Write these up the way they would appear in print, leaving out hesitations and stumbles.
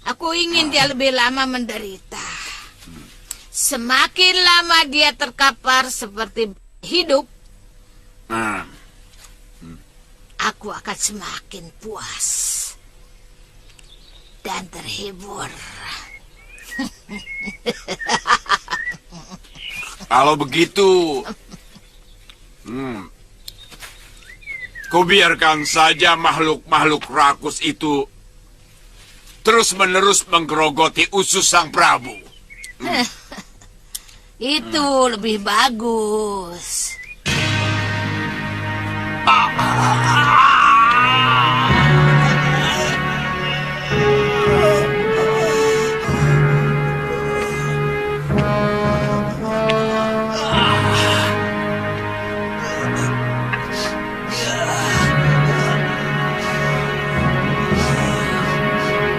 Aku ingin dia lebih lama menderita. Semakin lama dia terkapar seperti hidup, aku akan semakin puas dan terhibur. Kalau begitu, kau biarkan saja makhluk-makhluk rakus itu terus-menerus menggerogoti usus sang Prabu. Itu lebih bagus.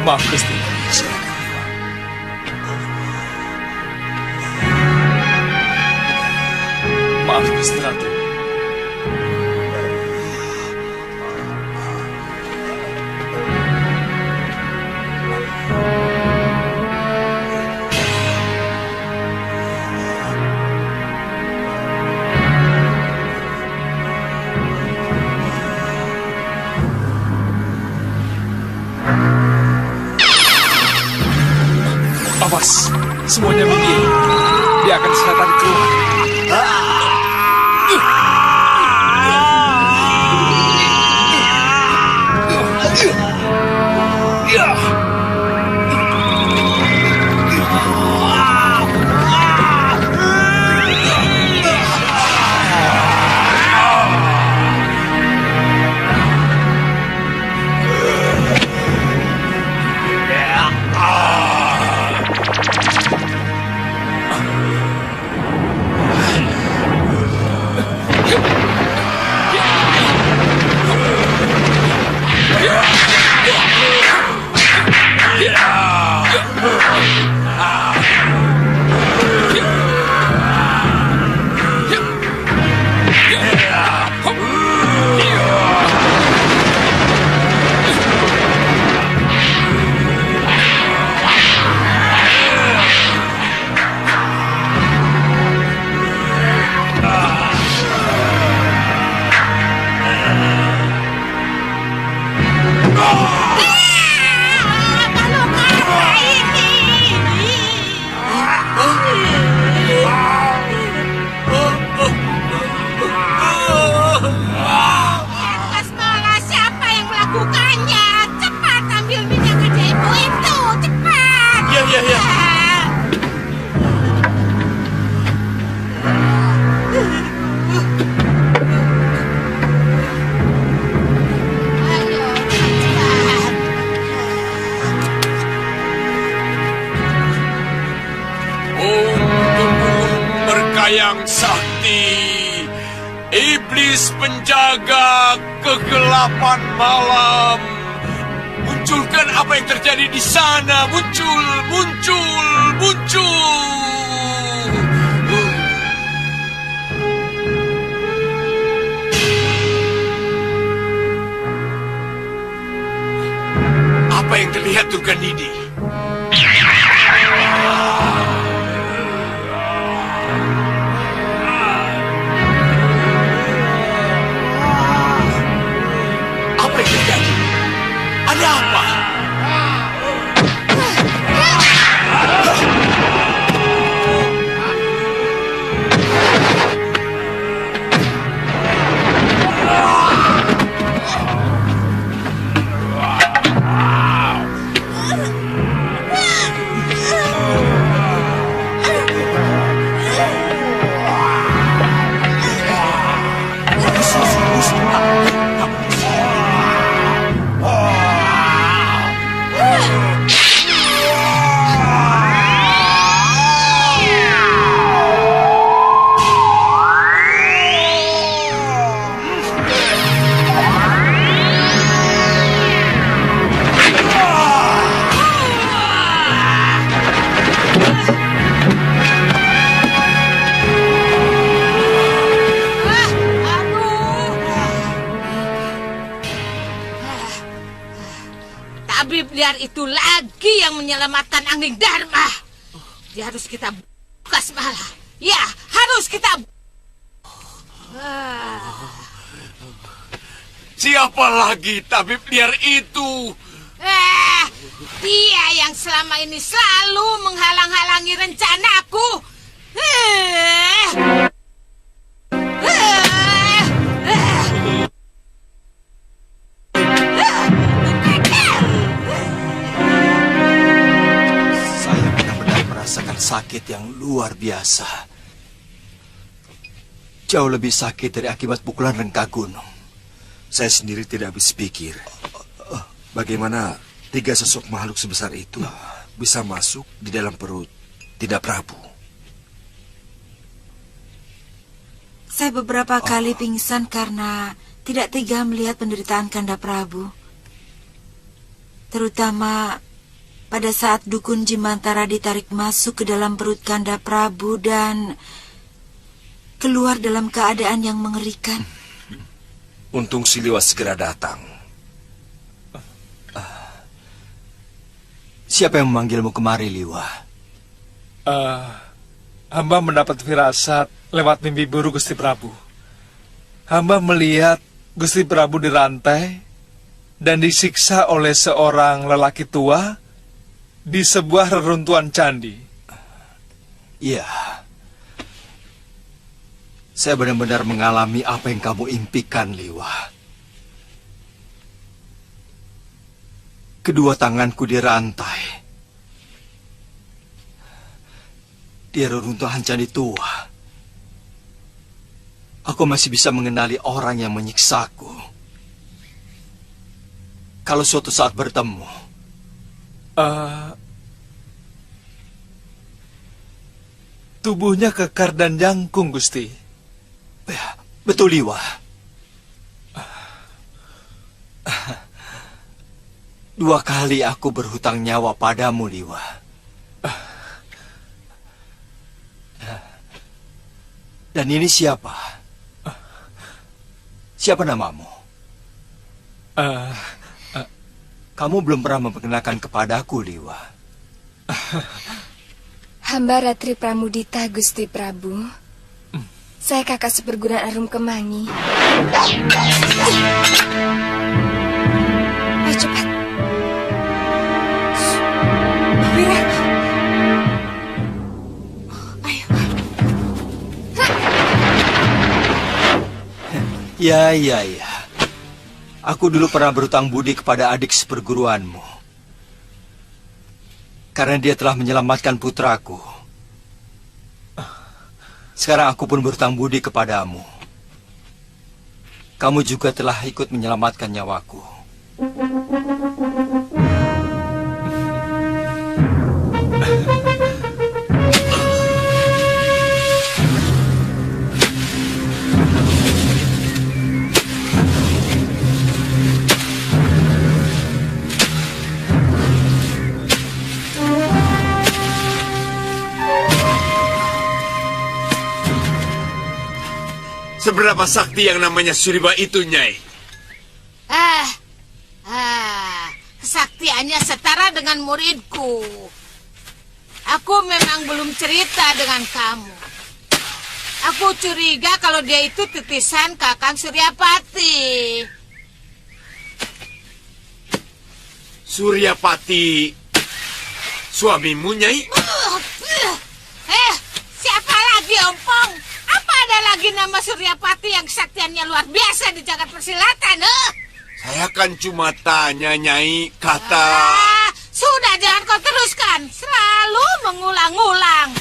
Maaf, Gusti. Maaf, Gusti Ratu. Awas, semuanya begini. Dia akan selatan keluar. Yang sakti, iblis penjaga kegelapan malam, munculkan apa yang terjadi di sana. Muncul. Apa yang terlihat, Turganidi? Ada apa? bandar itu lagi yang menyelamatkan Angling Dharma. Dia harus kita buka semalam. Ya, harus kita. Siapa lagi tabib liar itu? Dia yang selama ini selalu menghalang-halangi rencanaku. Saya benar-benar merasakan sakit yang luar biasa. Jauh lebih sakit dari akibat pukulan rengka gunung. Saya sendiri tidak habis pikir. Bagaimana 3 sosok makhluk sebesar itu bisa masuk di dalam perut Tidak Prabu? Saya beberapa kali pingsan karena tidak tega melihat penderitaan Kanda Prabu. Terutama pada saat dukun Jimantara ditarik masuk ke dalam perut Kanda Prabu dan keluar dalam keadaan yang mengerikan. Untung Siliwas segera datang. Siapa yang memanggilmu kemari, Liwa? Hamba mendapat firasat lewat mimpi buruk Gusti Prabu. Hamba melihat Gusti Prabu dirantai dan disiksa oleh seorang lelaki tua di sebuah reruntuhan candi. Iya. Saya benar-benar mengalami apa yang kamu impikan, Liwa. Kedua tanganku dirantai. Di reruntuhan candi tua. Aku masih bisa mengenali orang yang menyiksaku. Kalau suatu saat bertemu. Tubuhnya kekar dan jangkung, Gusti. Ya, betul, Liwa. 2 kali aku berhutang nyawa padamu, Liwa. Dan ini siapa? Siapa namamu? Kamu belum pernah memperkenalkan kepadaku, Liwa. Hamba Ratri Pramudita, Gusti Prabu. Saya kakak seperguruan Arum Kemangi. Ayo cepat. Wira. Ayo. Ya. Aku dulu pernah berhutang budi kepada adik seperguruanmu. Karena dia telah menyelamatkan putraku. Sekarang aku pun berhutang budi kepadamu. Kamu juga telah ikut menyelamatkan nyawaku. Seberapa sakti yang namanya Suriba itu, Nyai? Kesaktiannya setara dengan muridku. Aku memang belum cerita dengan kamu. Aku curiga kalau dia itu titisan Kakang Suryapati. Suryapati suamimu, Nyai? Siapa lagi, Ompong? Apa ada lagi nama Suryapati yang kesaktiannya luar biasa di jagat persilatan? Saya kan cuma tanya, Nyai, kata... Sudah, jangan kau teruskan. Selalu mengulang-ulang.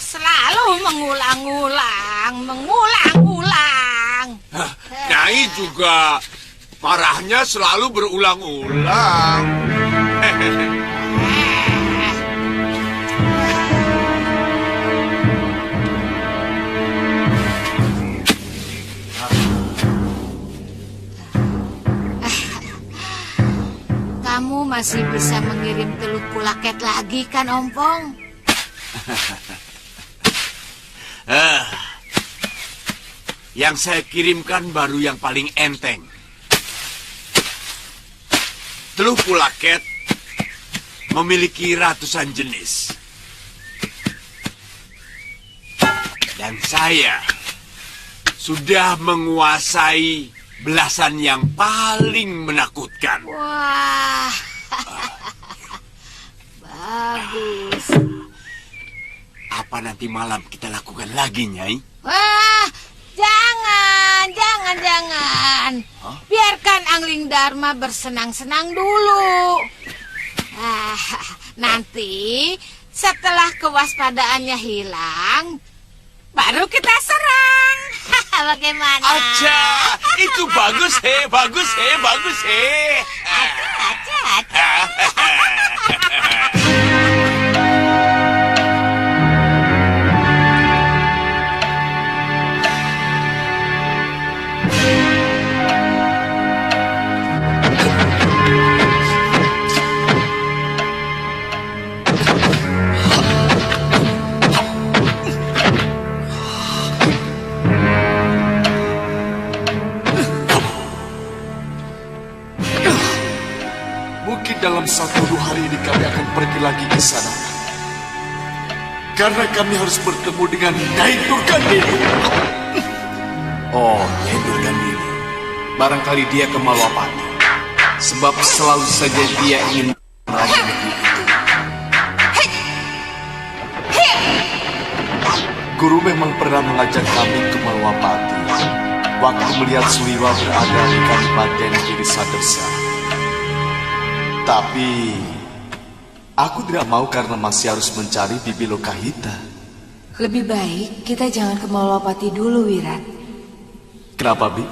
Selalu mengulang-ulang. Nyai juga marahnya selalu berulang-ulang. Kamu masih bisa mengirim teluk pulaket lagi kan, Ompong? Yang saya kirimkan baru yang paling enteng. Telur pulaket memiliki ratusan jenis. Dan saya sudah menguasai belasan yang paling menakutkan. Wah, bagus. Apa nanti malam kita lakukan lagi, Nyai? Wah, jangan. Biarkan Angling Dharma bersenang-senang dulu. Nanti setelah kewaspadaannya hilang, baru kita serang. Bagaimana? Aja, itu bagus he. Aja. Dalam 1-2 hari ini kami akan pergi lagi ke sana. Karena kami harus bertemu dengan Nyai Durgandini. Oh, Nyai Durgandini. Barangkali dia ke Malwapati. Sebab selalu saja dia ingin meraih negeri itu. Guru memang pernah mengajak kami ke Malwapati waktu melihat Suliwa berada di Kabupaten Girisadersa. Tapi aku tidak mau karena masih harus mencari Bibi Lokahita. Lebih baik kita jangan ke Malwapati dulu, Wirat. Kenapa, Bi?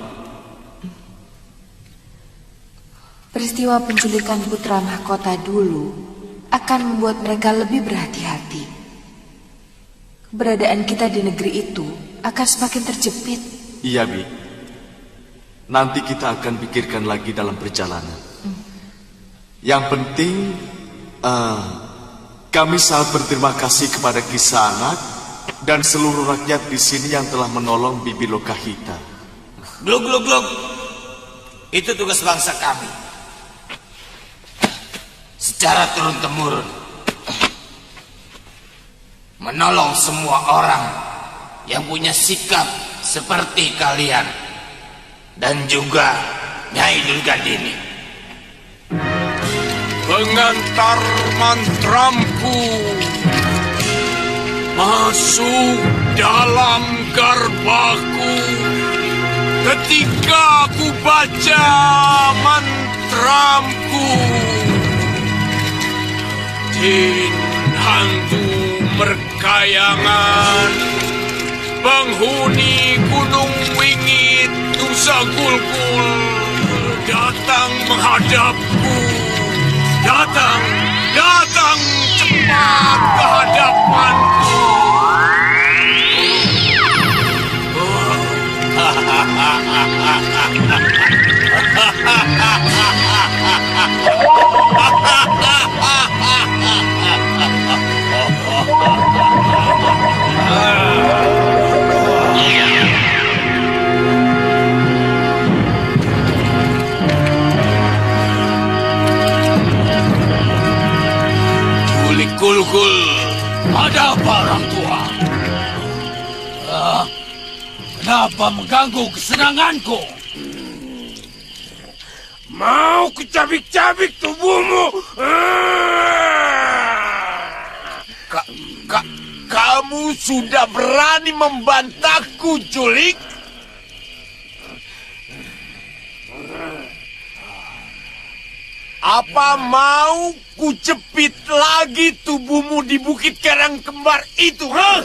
Peristiwa penculikan putra mahkota dulu akan membuat mereka lebih berhati-hati. Keberadaan kita di negeri itu akan semakin terjepit. Iya, Bi. Nanti kita akan pikirkan lagi dalam perjalanan. Yang penting, kami sangat berterima kasih kepada Kisanak dan seluruh rakyat di sini yang telah menolong Bibi Lokahita. Glug. Itu tugas bangsa kami. Secara turun-temurun. Menolong semua orang yang punya sikap seperti kalian. Dan juga Nyai Durgandini. Pengantar mantramku masuk dalam garbaku ketika ku baca mantramku. Jin hantu merkayangan, penghuni Gunung Wingit Nusa Gulgul datang menghadapku. Datang cepat ke hadapanku. Gulgul, ada apa orang tua? Kenapa mengganggu kesenanganku? Mau kucabik-cabik tubuhmu? Kamu sudah berani membantahku, Julik? Apa mau kucepit lagi tubuhmu di Bukit Karang Kembar itu, ha?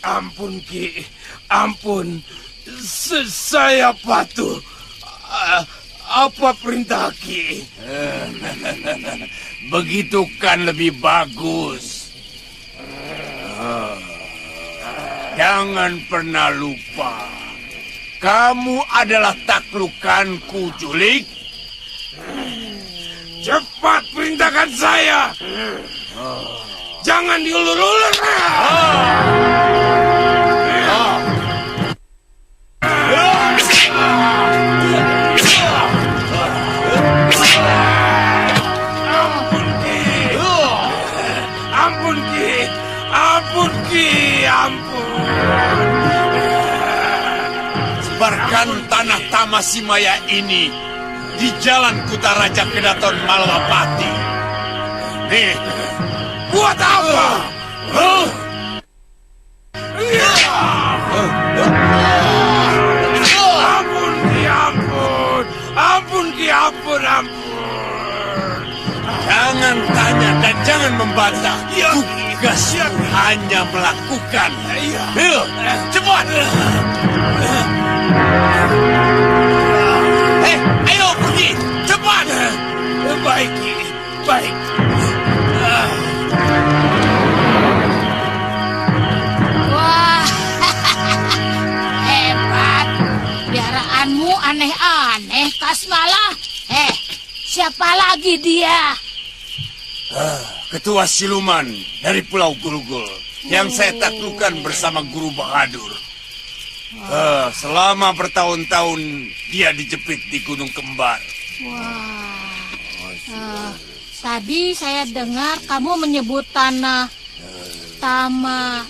Ampun, Ki. Ampun. Saya patuh. Apa perintah Ki? Begitu kan lebih bagus. Jangan pernah lupa. Kamu adalah taklukanku, Julik. Cepat perintahkan saya. Jangan diulur-ulur. Ampun Ki, ampun Ki, ampun. Sebarkan tanah Tamasimaya ini di Jalan Kutaraja Kedaton Malwapati. Nih, buat apa? Ampun Ki, ampun. Ampun Ki, ampun, ampun. Jangan tanya dan jangan membantah. Tugas hanya melakukan. Ayo, cepat. Ayo pergi, cepat. Baik, Ki, baik. Wah, hebat. Piaraanmu aneh-aneh, Kasmala. Siapa lagi dia? Ketua siluman dari Pulau Gulugul yang saya taklukkan bersama Guru Bahadur. Selama bertahun-tahun dia dijepit di Gunung Kembar. Tadi saya dengar kamu menyebut tanah Tamasimaya.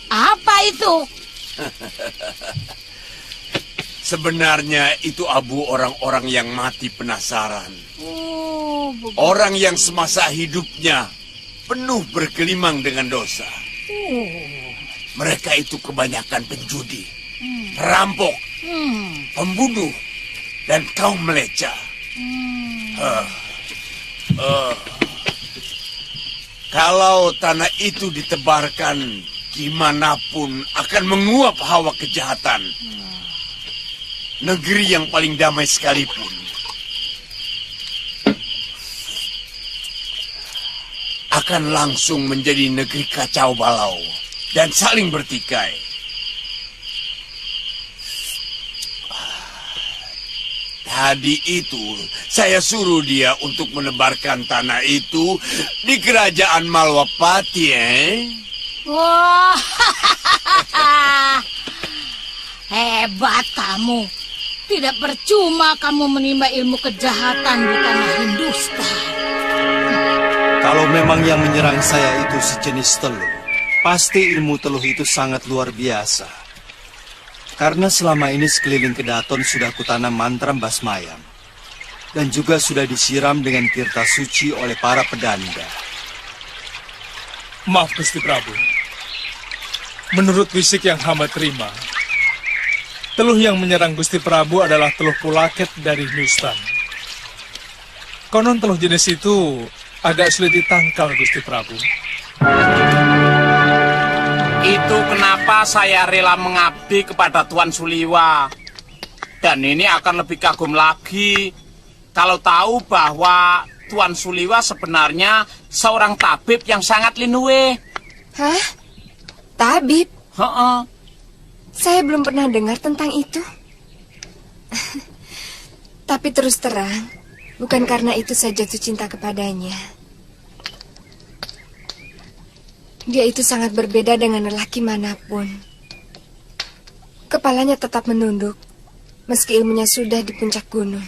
Apa itu? Sebenarnya itu abu orang-orang yang mati penasaran. Orang yang semasa hidupnya penuh bergelimang dengan dosa. Mereka itu kebanyakan penjudi, perampok, pembunuh, dan kaum melecah. Kalau tanah itu ditebarkan dimanapun akan menguap hawa kejahatan. Negeri yang paling damai sekalipun akan langsung menjadi negeri kacau balau dan saling bertikai. Tadi itu saya suruh dia untuk menebarkan tanah itu di kerajaan Malwapati, Wah, hebat kamu. Tidak percuma kamu menimba ilmu kejahatan di tanah Hindustan. Kalau memang yang menyerang saya itu sejenis teluh, pasti ilmu teluh itu sangat luar biasa. Karena selama ini sekeliling Kedaton sudah kutanam mantra Basmayam. Dan juga sudah disiram dengan tirta suci oleh para pedanda. Maaf Gusti Prabu. Menurut bisik yang hamba terima, teluh yang menyerang Gusti Prabu adalah teluh Pulaket dari Hindustan. Konon teluh jenis itu agak sulit ditangkal, Gusti Prabu. Itu kenapa saya rela mengabdi kepada Tuan Suliwa. Dan ini akan lebih kagum lagi kalau tahu bahwa Tuan Suliwa sebenarnya seorang tabib yang sangat linue. Hah? Tabib? Heeh. Saya belum pernah dengar tentang itu. Tapi terus terang, bukan karena itu saya jatuh cinta kepadanya. Dia itu sangat berbeda dengan lelaki manapun. Kepalanya tetap menunduk, meski ilmunya sudah di puncak gunung.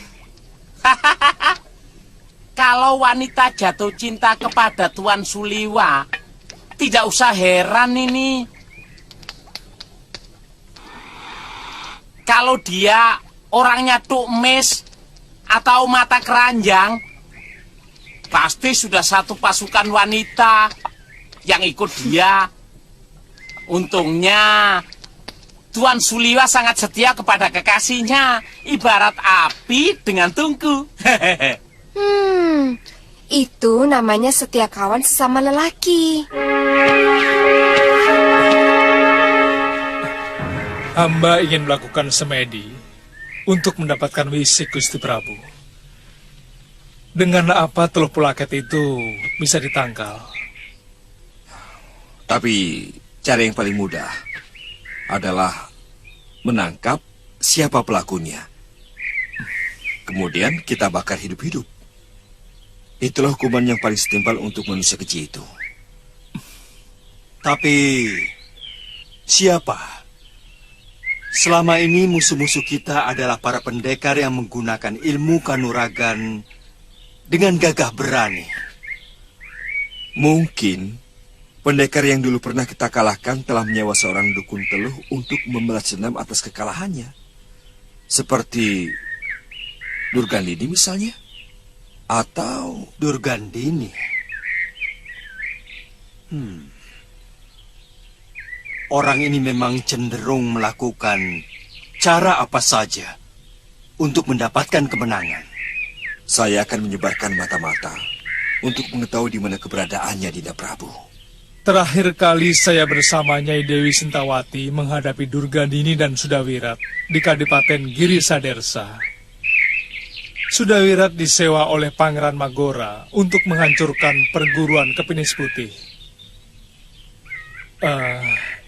Kalau wanita jatuh cinta kepada Tuan Suliwa, tidak usah heran ini. Kalau dia orangnya tukmis atau mata keranjang, pasti sudah satu pasukan wanita yang ikut dia. Untungnya Tuan Suliwa sangat setia kepada kekasihnya, ibarat api dengan tungku. Itu namanya setia kawan sesama lelaki. Hamba ingin melakukan semedi untuk mendapatkan wisik Gusti Prabu. Dengan apa teluh Pulaket itu bisa ditangkal? Tapi cara yang paling mudah adalah menangkap siapa pelakunya. Kemudian kita bakar hidup-hidup. Itulah hukuman yang paling setimpal untuk manusia keji itu. Tapi siapa? Selama ini musuh-musuh kita adalah para pendekar yang menggunakan ilmu kanuragan dengan gagah berani. Mungkin pendekar yang dulu pernah kita kalahkan telah menyewa seorang dukun teluh untuk membalas dendam atas kekalahannya. Seperti Durgandini misalnya. Atau Durgandini. Orang ini memang cenderung melakukan cara apa saja untuk mendapatkan kemenangan. saya akan menyebarkan mata-mata untuk mengetahui di mana keberadaannya, Dinda Prabu. Terakhir kali saya bersama Nyai Dewi Sintawati menghadapi Durgandini dan Sudawirat di Kadipaten Giri Sadersa. Sudawirat disewa oleh Pangeran Magora untuk menghancurkan perguruan Kepinis Putih.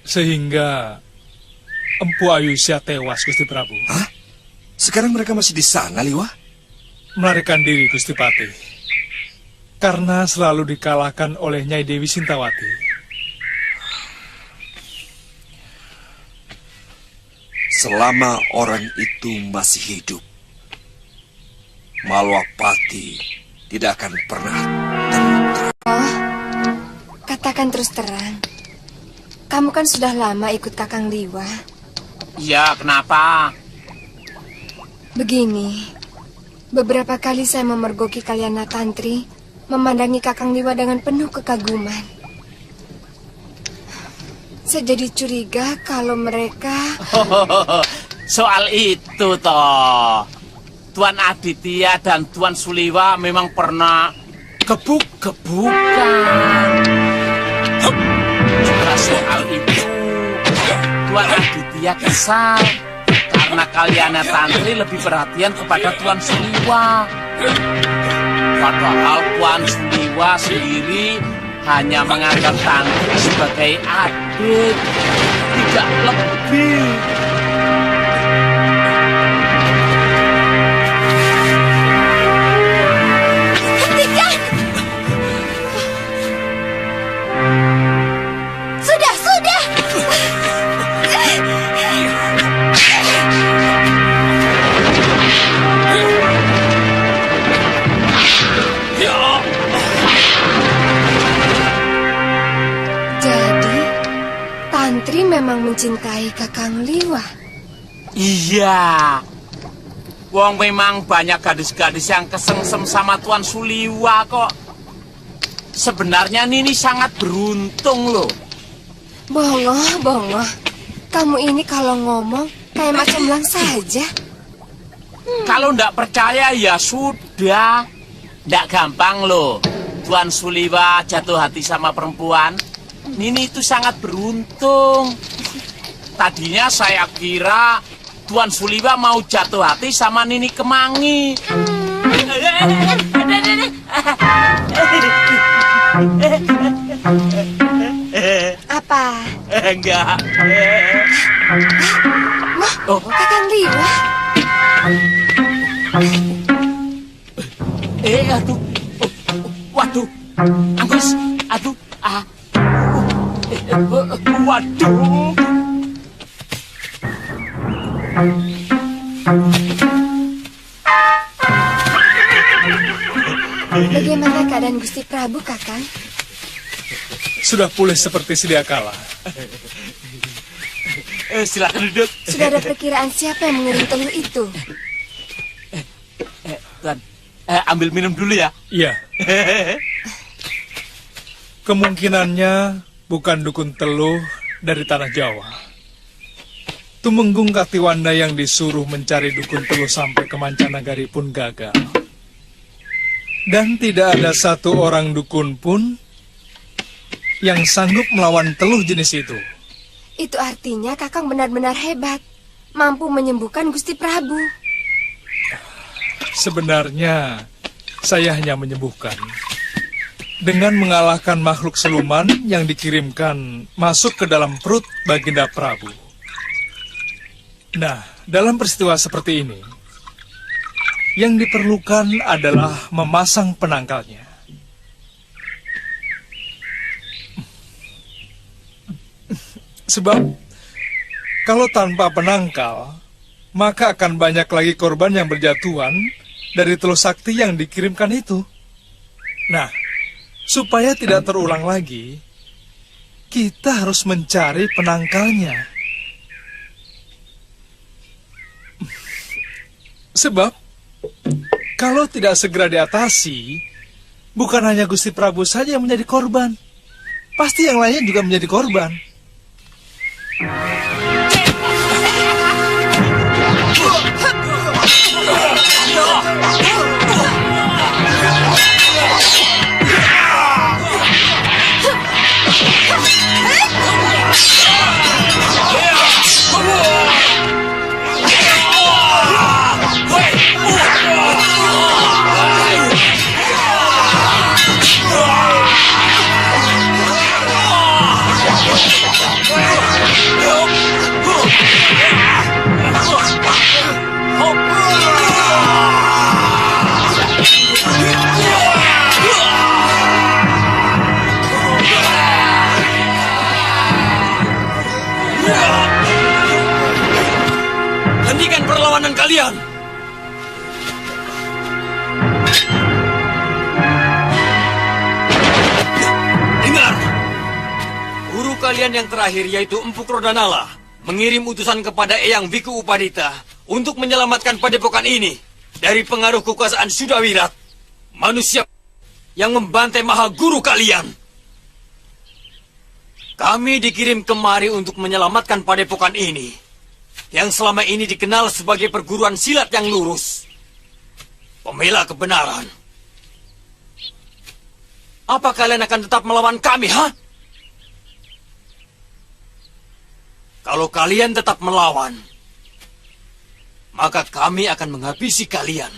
Sehingga Empu Ayusya tewas, Gusti Prabu. Hah? Sekarang mereka masih di sana, Liwa? Melarikan diri, Gusti Patih. Karena selalu dikalahkan oleh Nyai Dewi Sintawati. Selama orang itu masih hidup, Malwapati tidak akan pernah tentram. Oh, katakan terus terang. Kamu kan sudah lama ikut Kakang Liwa. Iya, kenapa? Begini, beberapa kali saya memergoki Kalyana Tantri, memandangi Kakang Liwa dengan penuh kekaguman. Saya jadi curiga kalau mereka... Soal itu toh, Tuan Aditya dan Tuan Suliwa memang pernah gebuk-gebukan. Juga soal itu, Tuan Aditya kesal karena Kalyana Tantri lebih perhatian kepada Tuan Suliwa. Padahal Tuan Suliwa sendiri hanya menganggap Tantri sebagai adik, tidak lebih. Hentikan! Sudah! Jadi, Tantri memang mencintai Kakang Liwa. Iya. Wong memang banyak gadis-gadis yang kesengsem sama Tuan Suliwa kok. Sebenarnya Nini sangat beruntung loh. Bongo. Kamu ini kalau ngomong kayak macam belang saja. Kalau ndak percaya ya sudah. Ndak gampang loh Tuan Suliwa jatuh hati sama perempuan. Nini itu sangat beruntung. Tadinya saya kira Tuan Suliwa mau jatuh hati sama Nini Kemangi. Apa? Enggak. Wah, Kakang Liwa. Aduh. Waduh. Anggus. Aduh. Waduh. Bagaimana keadaan Gusti Prabu, Kakang? Sudah pulih seperti sedia kala. Silakan duduk. Sudah ada perkiraan siapa yang mengirim telur itu? Tuan, ambil minum dulu ya. Iya. Kemungkinannya bukan dukun teluh dari tanah Jawa. Tumenggung Katiwanda yang disuruh mencari dukun teluh sampai ke Mancanagari pun gagal. Dan tidak ada satu orang dukun pun yang sanggup melawan teluh jenis itu. Itu artinya Kakang benar-benar hebat, mampu menyembuhkan Gusti Prabu. Sebenarnya saya hanya menyembuhkan dengan mengalahkan makhluk siluman yang dikirimkan masuk ke dalam perut Baginda Prabu. Nah, dalam peristiwa seperti ini, yang diperlukan adalah memasang penangkalnya. Sebab Kalau tanpa penangkal, maka akan banyak lagi korban yang berjatuhan dari telur sakti yang dikirimkan itu. Nah, supaya tidak terulang lagi, kita harus mencari penangkalnya. Sebab, kalau tidak segera diatasi, bukan hanya Gusti Prabu saja yang menjadi korban. Pasti yang lainnya juga menjadi korban. Hentikan perlawanan kalian! Dengar! Guru kalian yang terakhir, yaitu Empu Rodanala, mengirim utusan kepada Eyang Biku Upadita untuk menyelamatkan padepokan ini dari pengaruh kekuasaan Sudawirat, manusia yang membantai maha guru kalian. Kami dikirim kemari untuk menyelamatkan padepokan ini, yang selama ini dikenal sebagai perguruan silat yang lurus, pembela kebenaran. Apa kalian akan tetap melawan kami, ha? Kalau kalian tetap melawan, maka kami akan menghabisi kalian.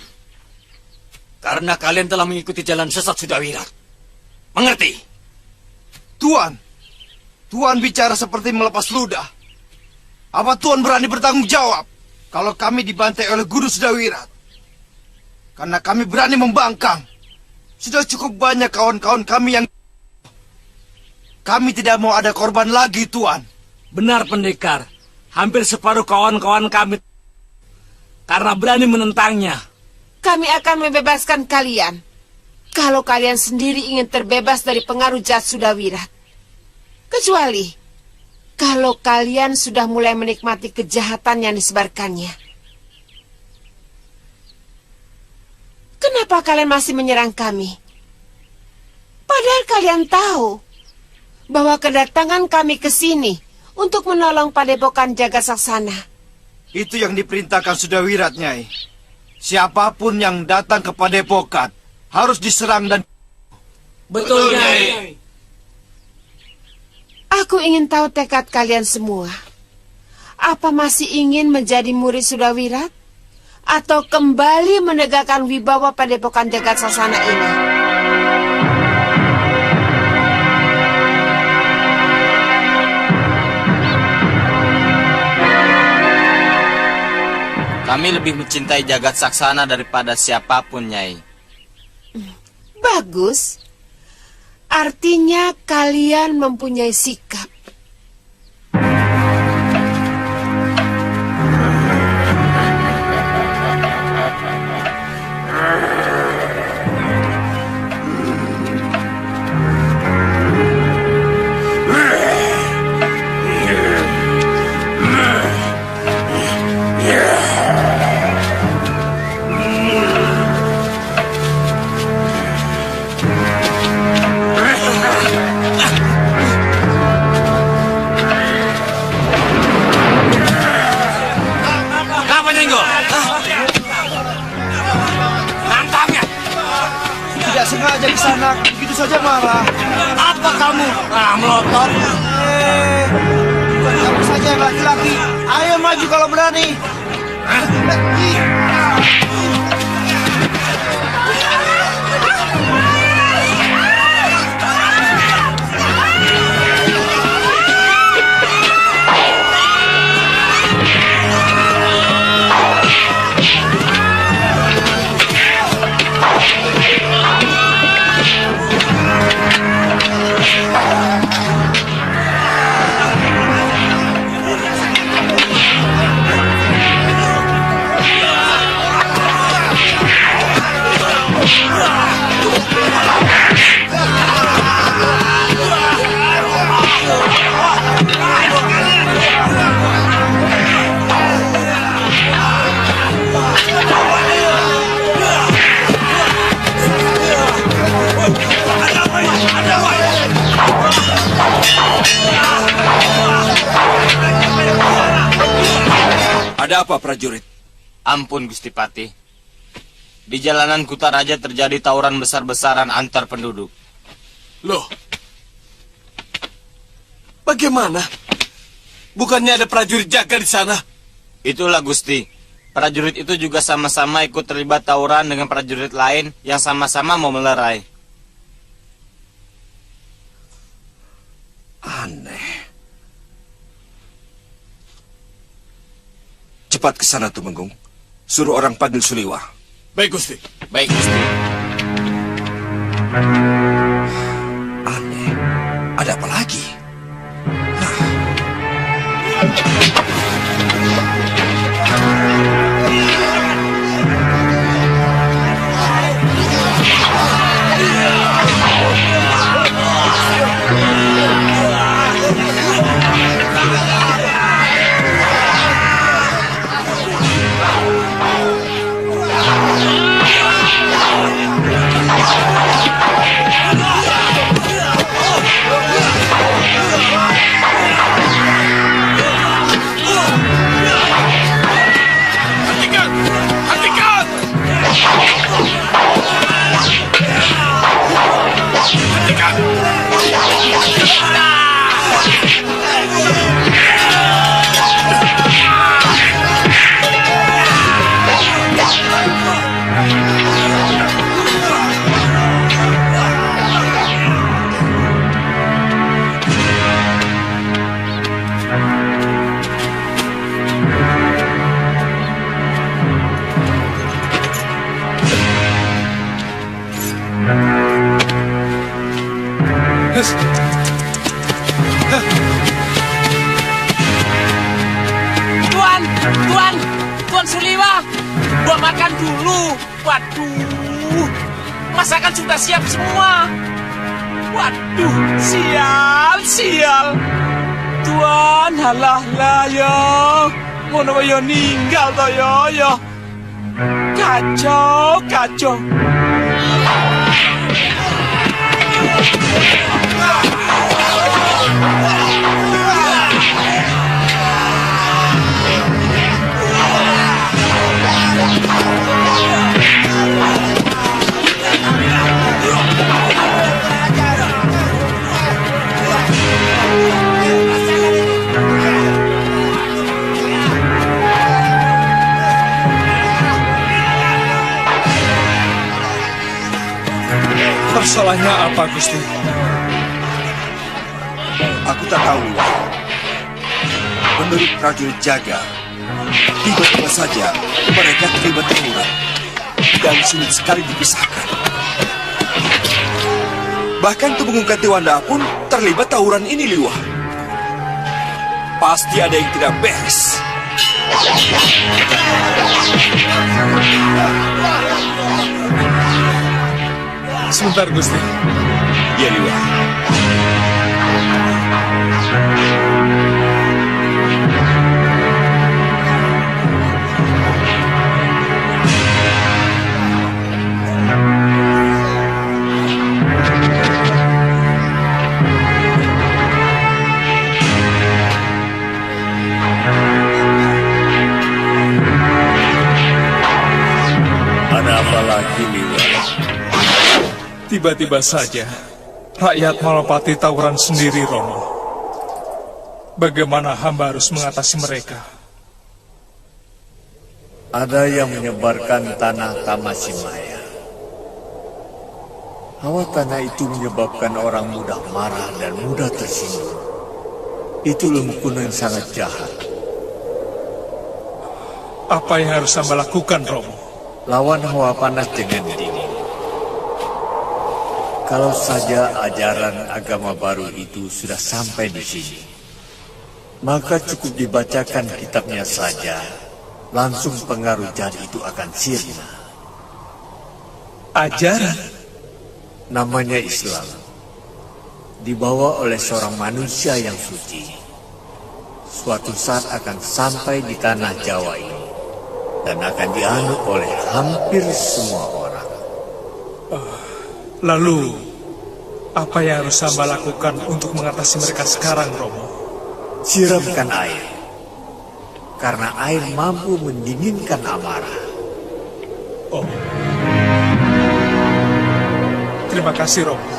Karena kalian telah mengikuti jalan sesat Sudawirat. Mengerti? Tuan bicara seperti melepas ludah. Apa Tuan berani bertanggung jawab kalau kami dibantai oleh guru Sudawirat? Karena kami berani membangkang. Sudah cukup banyak kawan-kawan kami yang... Kami tidak mau ada korban lagi, Tuan. Benar, Pendekar. Hampir separuh kawan-kawan kami karena berani menentangnya. Kami akan membebaskan kalian kalau kalian sendiri ingin terbebas dari pengaruh jahat Sudawirat. Kecuali kalau kalian sudah mulai menikmati kejahatan yang disebarkannya. Kenapa kalian masih menyerang kami? Padahal kalian tahu bahwa kedatangan kami ke sini untuk menolong padepokan Jagasaksana. Itu yang diperintahkan Sudawirat, Nyai. Siapapun yang datang ke padepokan harus diserang dan... Betul, Nyai. Aku ingin tahu tekad kalian semua. Apa masih ingin menjadi murid Sudawirat? Atau kembali menegakkan wibawa padepokan Jagasaksana ini? Kami lebih mencintai Jagasaksana daripada siapapun, Nyai. Bagus. Artinya kalian mempunyai sikap. Tidak sengaja di sana, begitu saja marah. Apa kamu? Melotot. Kamu saja yang laki-laki. Ayo maju kalau berani. Ada apa, prajurit? Ampun, Gusti Patih. Di jalanan Kutaraja terjadi tawuran besar-besaran antar penduduk. Loh, bagaimana? Bukannya ada prajurit jaga di sana? Itulah, Gusti. Prajurit itu juga sama-sama ikut terlibat tawuran dengan prajurit lain yang sama-sama mau melerai. Aneh. Cepat ke sana, Tumenggung. Suruh orang panggil Suliwa. Baik, Gusti. Baik, Gusti. Aneh. Ada apa lagi? Tuan Suliwa, gua makan dulu. Waduh, masakan sudah siap semua. Waduh, sial. Tuan, halah lah ya. Ngono yo ninggal to yo. Kacau. Masalahnya apa, Gusti? Aku tak tahu. Menurut prajurit jaga, tiba-tiba saja mereka terlibat tawuran dan sulit sekali dipisahkan. Bahkan Tumenggung Katiwanda pun terlibat tawuran ini, Liwa. Pasti ada yang tidak beres. Sebentar, Gusti. Ya, Liwa. Ada apa lagi, Liwa? Tiba-tiba saja, rakyat Malapati tawuran sendiri, Romo. Bagaimana hamba harus mengatasi mereka? Ada yang menyebarkan tanah Tamasimaya. Hawa tanah itu menyebabkan orang mudah marah dan mudah tersinggung. Itu ilmu kuno yang sangat jahat. Apa yang harus hamba lakukan, Romo? Lawan hawa panas dengan dingin. Kalau saja ajaran agama baru itu sudah sampai di sini, maka cukup dibacakan kitabnya saja, langsung pengaruh jahat itu akan sirna. Ajaran? Namanya Islam, dibawa oleh seorang manusia yang suci. Suatu saat akan sampai di tanah Jawa ini, dan akan dianut oleh hampir semua orang. Lalu, apa yang harus hamba lakukan untuk mengatasi mereka sekarang, Romo? Siramkan air. karena air mampu mendinginkan amarah. Oh. Terima kasih, Romo.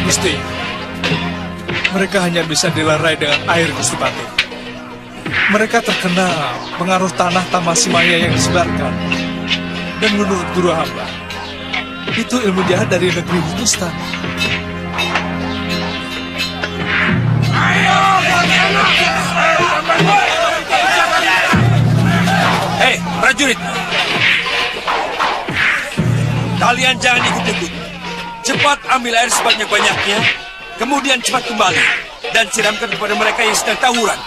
Gusti, mereka hanya bisa dilerai dengan air, Gusti Patih. Mereka terkena pengaruh tanah Tamasimaya yang disebarkan. Dan menurut guru hamba, itu ilmu jahat dari negeri Hindustan. Hei, prajurit! Kalian jangan ikut-ikut. Cepat ambil air sebanyak-banyaknya, kemudian cepat kembali dan siramkan kepada mereka yang sedang tawuran.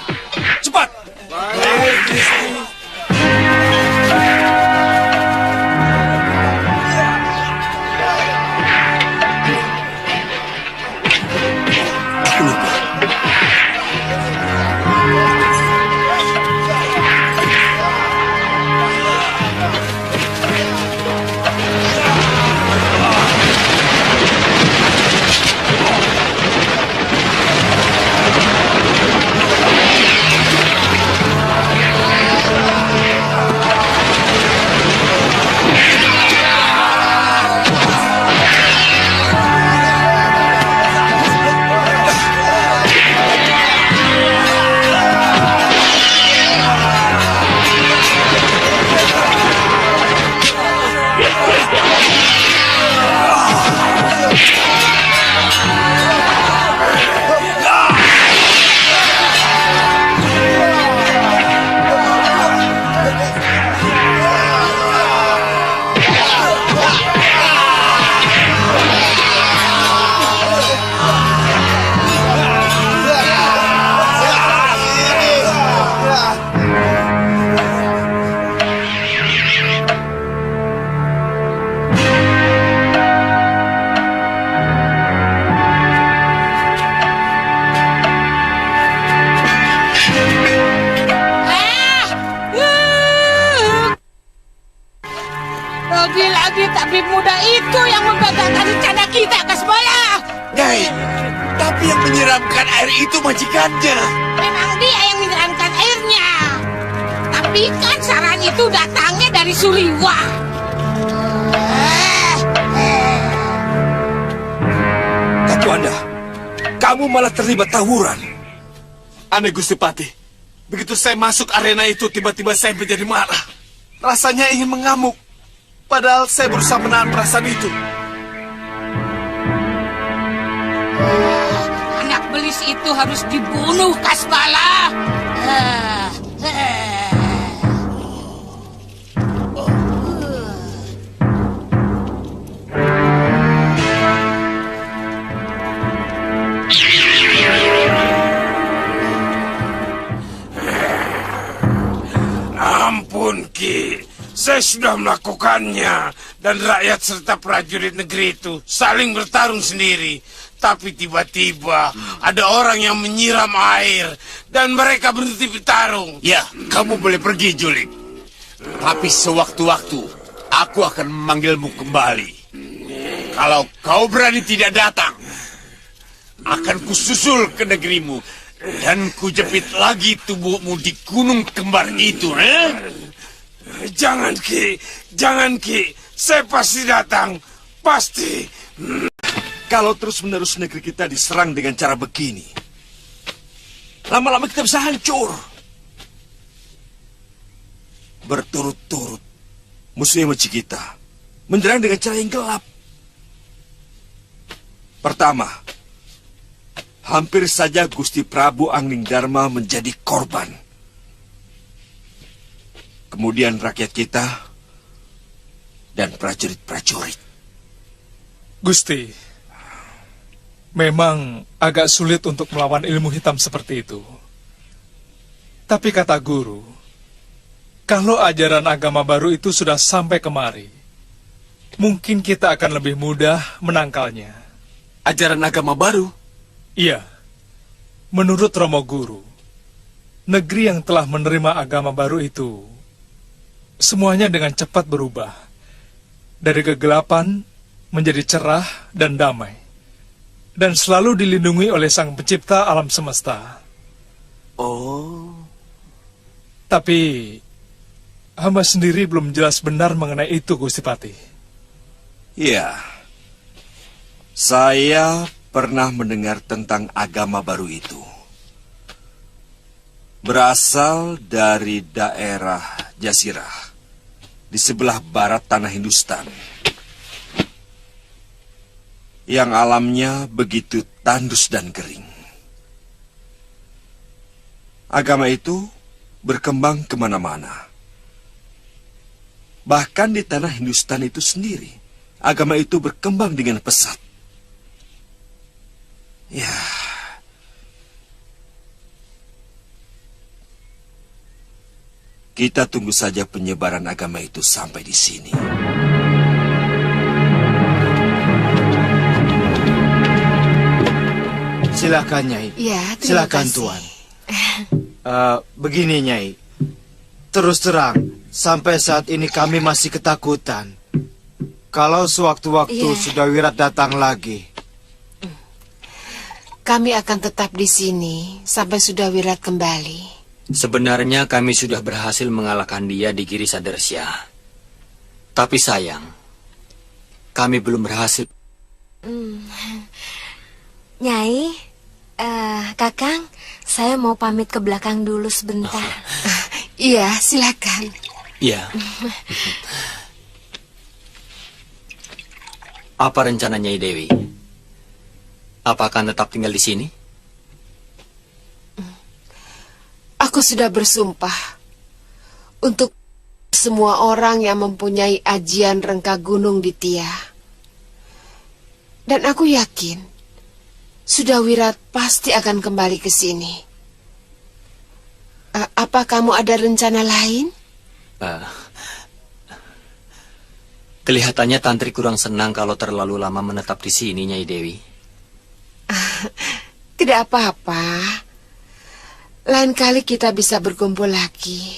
Cepat! Baik, Gusti. Aku lupa. Lagi-lagi tabib muda itu yang menggagalkan rencana kita, Kasbala. Nyai, tapi yang menyiramkan air itu majikannya. Memang dia yang menyiramkan airnya. Tapi kan saran itu datangnya dari Suliwa. Datu Anda, kamu malah terlibat tawuran. Aneh, Gusti Patih. Begitu saya masuk arena itu, tiba-tiba saya menjadi marah. Rasanya ingin mengamuk. Padahal saya berusaha menahan perasaan itu. Anak belis itu harus dibunuh, Kasbala. Ampun, Ki. Saya sudah melakukannya. Dan rakyat serta prajurit negeri itu saling bertarung sendiri. Tapi tiba-tiba ada orang yang menyiram air. Dan mereka berhenti bertarung. Ya, kamu boleh pergi, Julik. Tapi sewaktu-waktu aku akan memanggilmu kembali. Kalau kau berani tidak datang, akan kususul ke negerimu. Dan kujepit lagi tubuhmu di gunung kembar itu, Jangan, Ki. Jangan, Ki. Saya pasti datang. Pasti. Kalau terus-menerus negeri kita diserang dengan cara begini, lama-lama kita bisa hancur. Berturut-turut, musuh yang benci kita menyerang dengan cara yang gelap. Pertama, hampir saja Gusti Prabu Angningdarma menjadi korban. Kemudian rakyat kita dan prajurit-prajurit. Gusti, memang agak sulit untuk melawan ilmu hitam seperti itu. Tapi kata guru, kalau ajaran agama baru itu sudah sampai kemari, mungkin kita akan lebih mudah menangkalnya. Ajaran agama baru? Iya. Menurut Romo Guru, negeri yang telah menerima agama baru itu semuanya dengan cepat berubah. Dari kegelapan menjadi cerah dan damai. dan selalu dilindungi oleh Sang Pencipta alam semesta. Oh. Tapi hamba sendiri belum jelas benar mengenai itu, Gusti Patih. Ya, saya pernah mendengar tentang agama baru itu. Berasal dari daerah Jazirah, di sebelah barat tanah Hindustan, yang alamnya begitu tandus dan kering. Agama itu berkembang kemana-mana. Bahkan di tanah Hindustan itu sendiri, agama itu berkembang dengan pesat. Ya, kita tunggu saja penyebaran agama itu sampai di sini. Silakan, Nyai. Ya, terima Silakan, kasih. Tuan. Begini, Nyai. Terus terang, sampai saat ini kami masih ketakutan. Kalau sewaktu-waktu Iya. Sudawirat datang lagi. Kami akan tetap di sini sampai Sudawirat kembali. Sebenarnya kami sudah berhasil mengalahkan dia di Giri Sadersya. Tapi sayang, kami belum berhasil. Nyai, Kakang, saya mau pamit ke belakang dulu sebentar. Iya, silakan. Iya. Apa rencana Nyai Dewi? Apakah tetap tinggal di sini? Aku sudah bersumpah untuk semua orang yang mempunyai ajian rengka gunung di Tia. Dan aku yakin Sudawirat pasti akan kembali ke sini. Apa kamu ada rencana lain? Kelihatannya Tantri kurang senang kalau terlalu lama menetap di sini, Nyai Dewi. Tidak apa-apa. Lain kali kita bisa berkumpul lagi.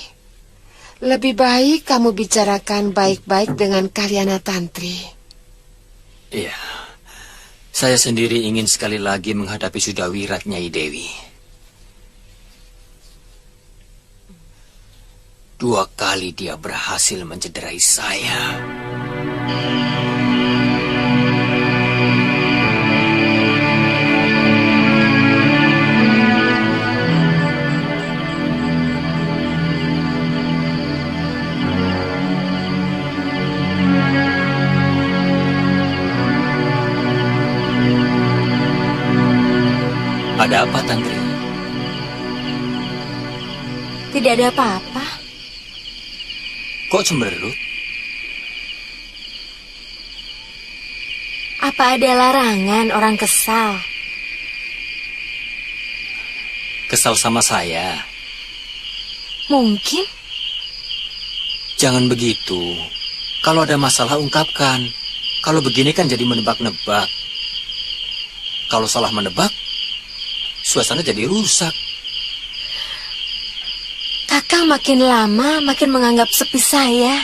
Lebih baik kamu bicarakan baik-baik dengan Kalyana Tantri. Iya. Saya sendiri ingin sekali lagi menghadapi Sudawirat, Nyai Dewi. 2 kali dia berhasil mencederai saya. Ada apa, Tantri? Tidak ada apa-apa. Kok cemberut? Apa ada larangan orang kesal? Kesal sama saya? Mungkin. Jangan begitu. Kalau ada masalah, ungkapkan. Kalau begini kan jadi menebak-nebak. Kalau salah menebak, suasana jadi rusak. Kakang makin lama makin menganggap sepi saya.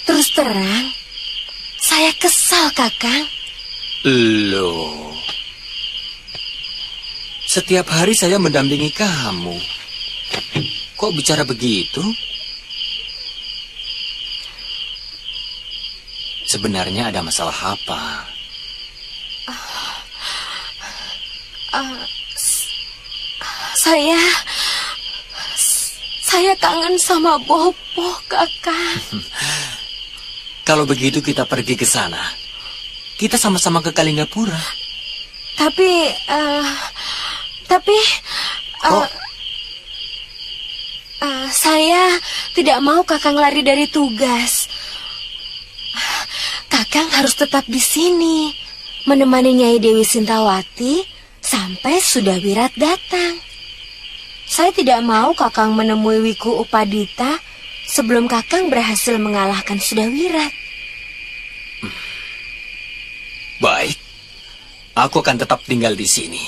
Terus terang, saya kesal, Kakang. Loh. Setiap hari saya mendampingi kamu. Kok bicara begitu? Sebenarnya ada masalah apa? Saya kangen sama Bopo, Kakang. Kalau begitu kita pergi ke sana. Kita sama-sama ke Kalinggapura. Tapi saya tidak mau Kakang lari dari tugas. Kakang harus tetap di sini, menemani Nyai Dewi Sintawati sampai Sudawirat datang. Saya tidak mau Kakang menemui Wiku Upadita sebelum Kakang berhasil mengalahkan Sudawirat. Baik, aku akan tetap tinggal di sini.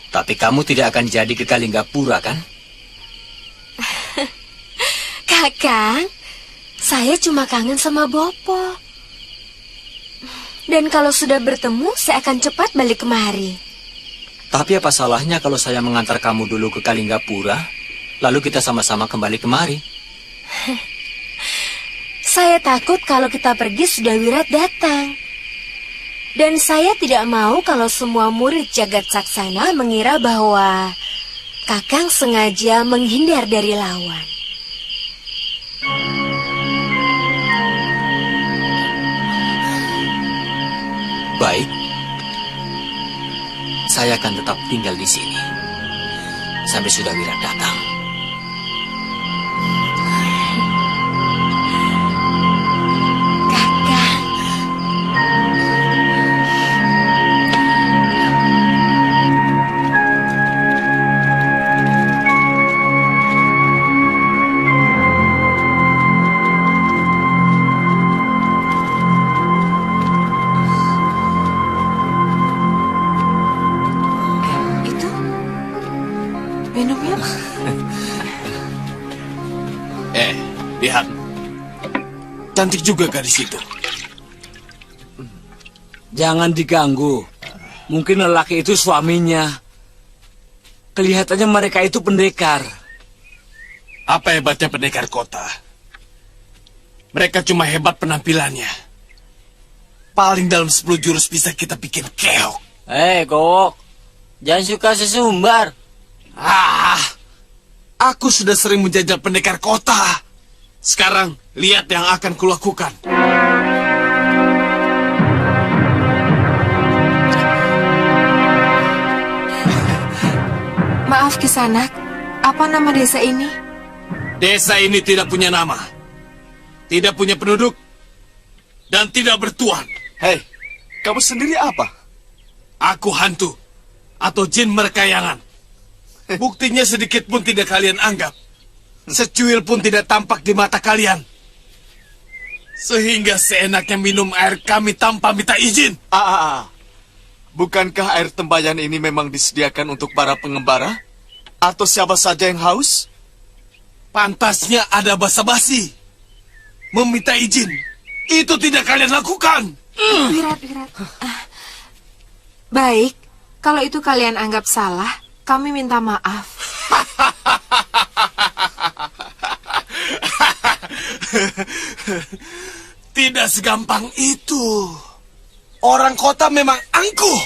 Tapi kamu tidak akan jadi ke Kalinggapura, kan? Kakang, saya cuma kangen sama Bopo. Dan kalau sudah bertemu, saya akan cepat balik kemari. Tapi apa salahnya kalau saya mengantar kamu dulu ke Kalinggapura, lalu kita sama-sama kembali kemari? Saya takut kalau kita pergi sudah Wirat datang. Dan saya tidak mau kalau semua murid Jagat Saksana mengira bahwa Kakang sengaja menghindar dari lawan. Baik, saya akan tetap tinggal di sini sampai sudah Wirat datang. Lihat, cantik juga gadis itu. Jangan diganggu. Mungkin lelaki itu suaminya. Kelihatannya mereka itu pendekar. Apa hebatnya pendekar kota? Mereka cuma hebat penampilannya. Paling dalam 10 jurus bisa kita bikin keok. Kok, jangan suka sesumbar. Aku sudah sering menjajal pendekar kota. Sekarang, lihat yang akan kulakukan. Maaf Kisanak, apa nama desa ini? Desa ini tidak punya nama, tidak punya penduduk, dan tidak bertuan. Hei, kamu sendiri apa? Aku hantu, atau jin merkayangan. Buktinya sedikit pun tidak kalian anggap. Secuil pun tidak tampak di mata kalian. Sehingga seenaknya minum air kami tanpa minta izin. Bukankah air tembayan ini memang disediakan untuk para pengembara? Atau siapa saja yang haus? Pantasnya ada basa-basi. Meminta izin. Itu tidak kalian lakukan. Wirat. Baik, kalau itu kalian anggap salah, kami minta maaf. Tidak segampang itu. Orang kota memang angkuh.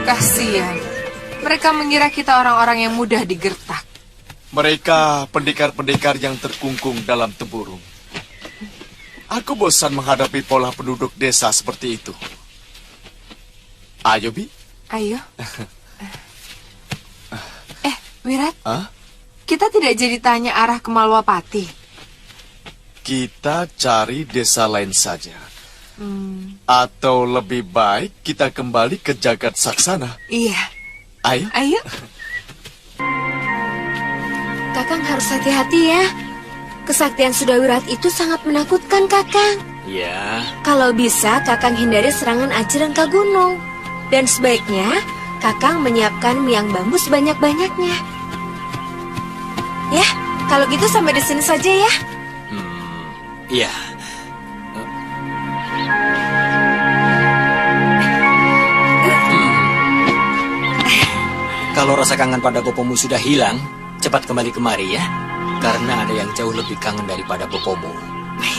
Kasihan. Mereka mengira kita orang-orang yang mudah digertak. Mereka pendekar-pendekar yang terkungkung dalam tempurung. Aku bosan menghadapi pola penduduk desa seperti itu. Ayo, Bi. Ayo. Wirat, kita tidak jadi tanya arah ke Malwapati. Kita cari desa lain saja. Atau lebih baik kita kembali ke Jagat Saksana. Iya. Ayo. Kakang harus hati-hati ya. Kesaktian Sudawirat itu sangat menakutkan, Kakang. Ya. Kalau bisa, Kakang hindari serangan Ajrengka Gunung. Dan sebaiknya, Kakang menyiapkan miang bambu sebanyak-banyaknya. Ya, kalau gitu sampai di sini saja ya. Iya. Kalau rasa kangen pada Popomu sudah hilang, cepat kembali kemari ya. Karena ada yang jauh lebih kangen daripada Popomu.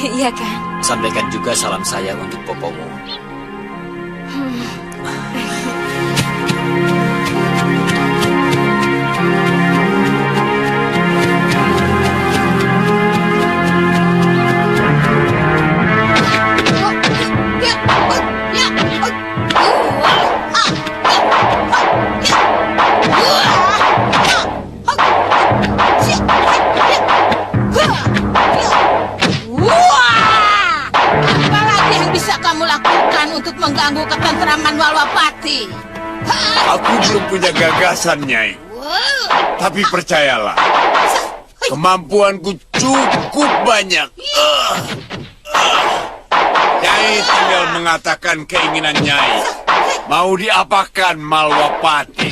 Iya kan? Sampaikan juga salam saya untuk Popomu. lakukan untuk mengganggu ketentraman Malwapati? Aku belum punya gagasan, Nyai. Tapi percayalah, kemampuanku cukup banyak. Nyai tinggal mengatakan keinginan Nyai. Mau diapakan Malwapati?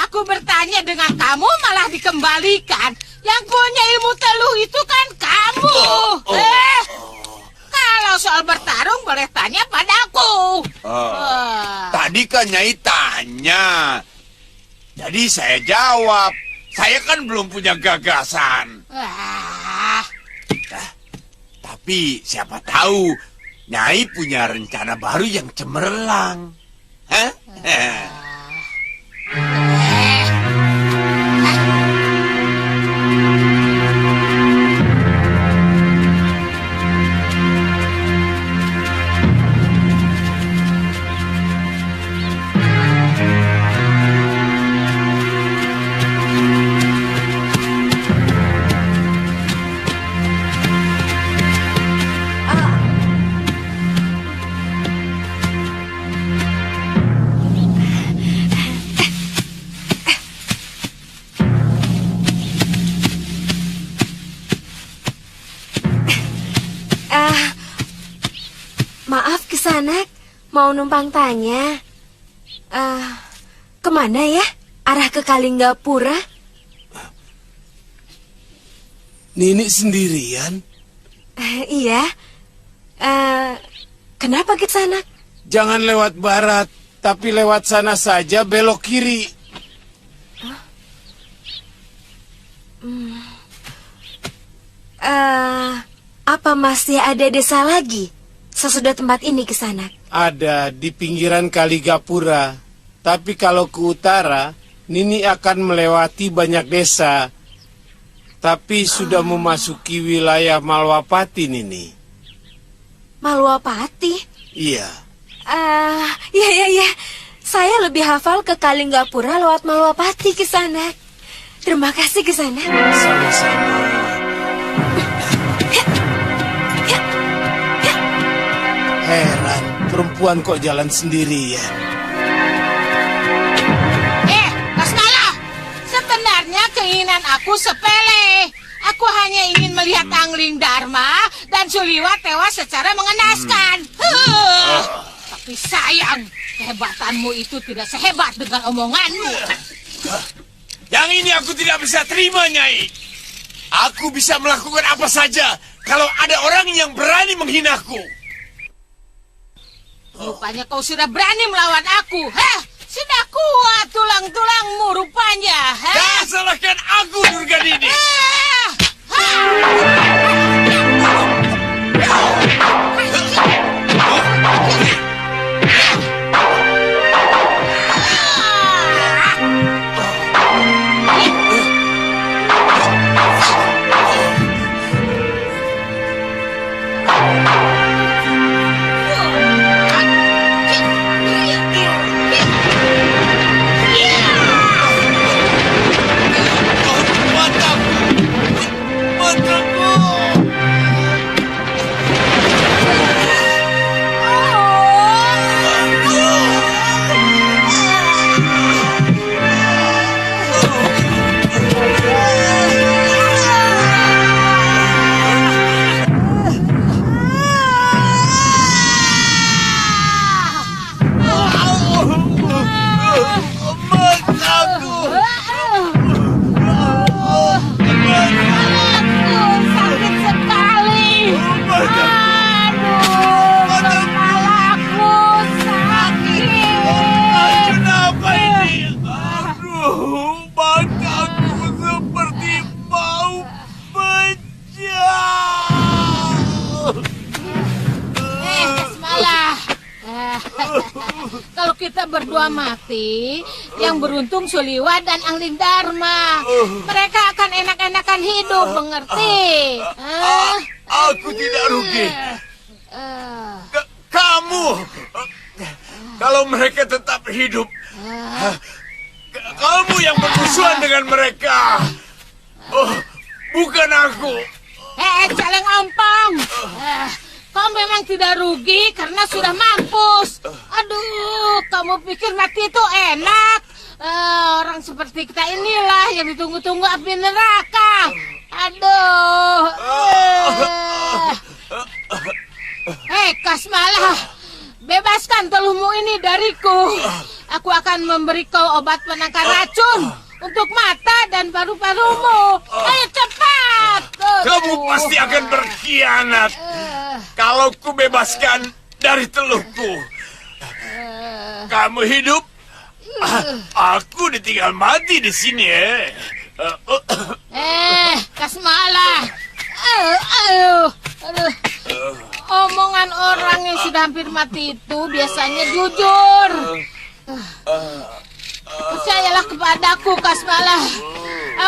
Aku bertanya dengan kamu malah dikembalikan. Yang punya ilmu teluh itu kan kamu. Kalau soal bertarung boleh tanya padaku. Tadi kan Nyai tanya. Jadi saya jawab. Saya kan belum punya gagasan. Tapi siapa tahu Nyai punya rencana baru yang cemerlang. Hah? Maaf Kisanak, mau numpang tanya. Kemana ya? Arah ke Kalinggapura? Nini sendirian? Iya. Kenapa Kisanak? Jangan lewat barat, tapi lewat sana saja belok kiri. Apa masih ada desa lagi sesudah tempat ini Kisanak? Ada di pinggiran Kalinggapura. Tapi kalau ke utara, Nini akan melewati banyak desa. Tapi sudah memasuki wilayah Malwapati, Nini. Malwapati? Iya. Iya. Saya lebih hafal ke Kalinggapura lewat Malwapati Kisanak. Terima kasih Kisanak. Sama-sama. Heran, perempuan kok jalan sendirian. Lasmala, sebenarnya keinginan aku sepele. Aku hanya ingin melihat Angling Dharma dan Suliwa tewas secara mengenaskan. Tapi sayang, kehebatanmu itu tidak sehebat dengan omonganmu. Yang ini aku tidak bisa terima, Nyai. Aku bisa melakukan apa saja kalau ada orang yang berani menghinaku. Rupanya kau sudah berani melawan aku. Sudah kuat tulang-tulangmu rupanya. Jangan salahkan aku, Durganini. Kalau kita berdua mati, yang beruntung Suliwa dan Angling Dharma. Mereka akan enak-enakan hidup, mengerti? Aku tidak rugi. Kamu, kalau mereka tetap hidup, kamu yang bermusuhan dengan mereka. Bukan aku. Celeng ompong. Kau memang tidak rugi karena sudah mampus. Aduh, kamu pikir mati itu enak? Orang seperti kita inilah yang ditunggu-tunggu api neraka. Aduh. Kasmalah, bebaskan teluhmu ini dariku. Aku akan memberi kau obat penangkal racun untuk mata dan paru-parumu. Ayo cepat. Kamu pasti akan berkhianat kalau ku bebaskan dari teluhku. Kamu hidup, aku ditinggal mati di sini. Kasmalah. Omongan orang yang sudah hampir mati itu biasanya jujur. Percayalah kepadaku, Kasmalah.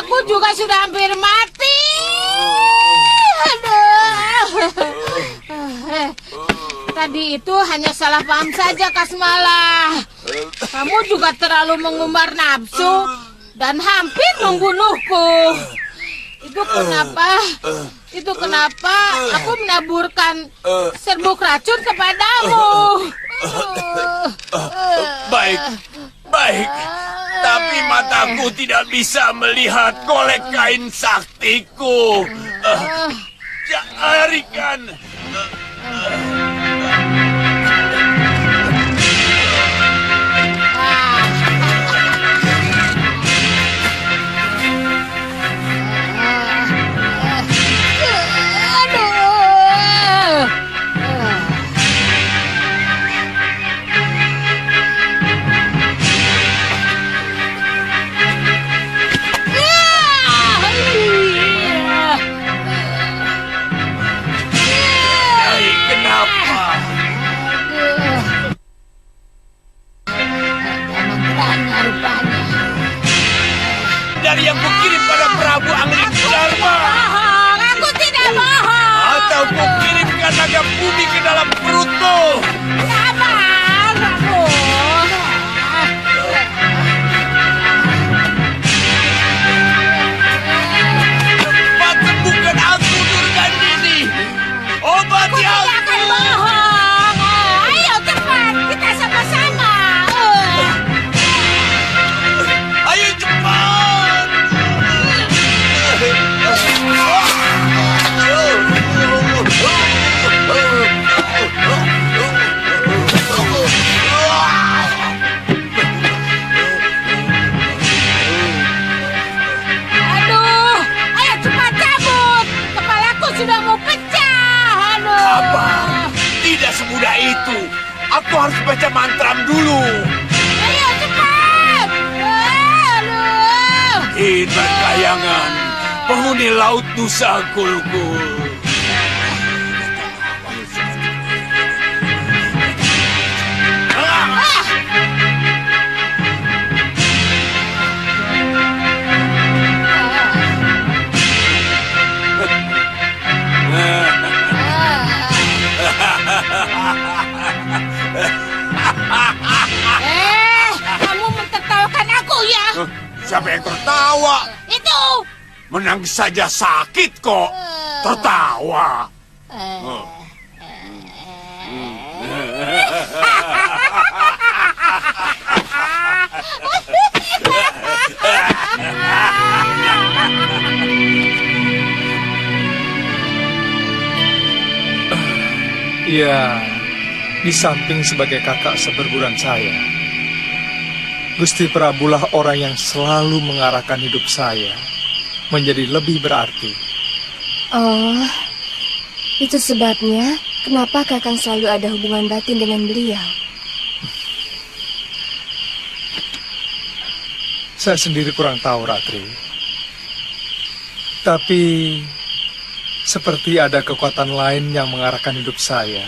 Aku juga sudah hampir mati. Tadi itu hanya salah paham saja, Kasmalah. Kamu juga terlalu mengumbar nafsu dan hampir membunuhku. Itu kenapa aku menaburkan serbuk racun kepadamu. Baik. Tapi mataku tidak bisa melihat golek kain saktiku. Carikan. Dari yang kukirim pada Prabu Anglikudharma. Bohong, aku tidak bohong. Atau kukirimkan naga bumi ke dalam perutmu. Sabar, aku. Cepat sembuhkan aku, Durgandini. Obati aku. Tidak akan bohong. Ayo cepat, kita sama-sama. Ayo cepat. Aduh, ayo cepat cabut. Kepalaku sudah mau pecah. Aduh. Apa? Tidak semudah itu. Aku harus baca mantram dulu. Ayo cepat. Aduh. Kita kayangan penghuni laut Nusa Gulgul. Kamu mentertawakan aku ya? Siapa yang tertawa? Itu. Menangis saja sakit kok. Tertawa. Ya, di samping sebagai kakak seperguruan saya, Gusti Prabulah orang yang selalu mengarahkan hidup saya menjadi lebih berarti. Oh, itu sebabnya kenapa Kakang selalu ada hubungan batin dengan beliau. Saya sendiri kurang tahu, Ratri. Tapi seperti ada kekuatan lain yang mengarahkan hidup saya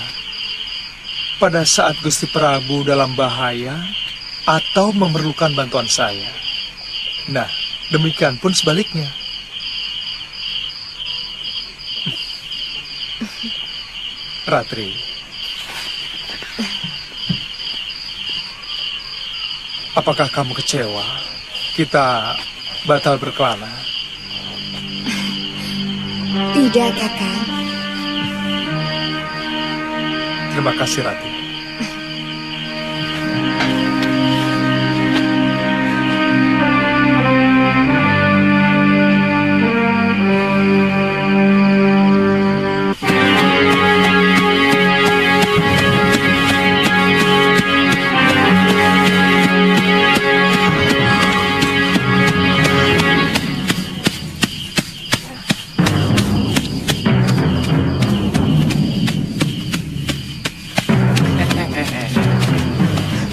pada saat Gusti Prabu dalam bahaya atau memerlukan bantuan saya. Nah, demikian pun sebaliknya. Ratri, apakah kamu kecewa kita batal berkelana? Tidak, Kakang. Terima kasih, Rati.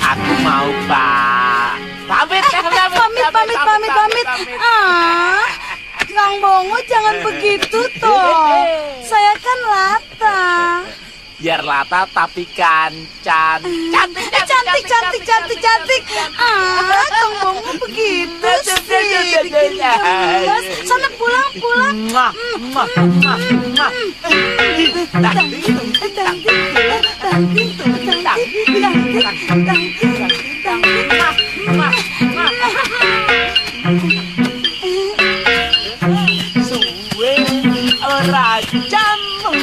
Aku mau, Pak. Pamit. Pamit. Kang Bongo jangan begitu toh. Saya kan Lata. Biar Lata tapi kan cantik. Kang Bongo begitu sih. Bikin gemes. Sana pulang. Suwe ora jamu.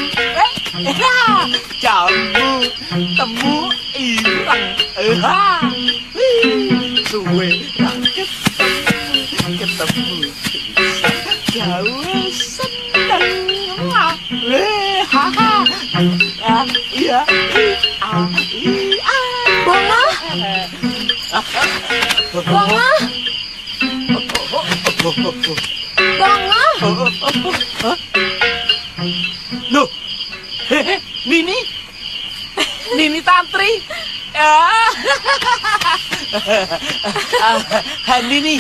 Jamu temu ireng. Suwe ketemu jauh seneng. Iya. Bongo? Bongo? Bongo? Loh, Nini Tantri. Nini,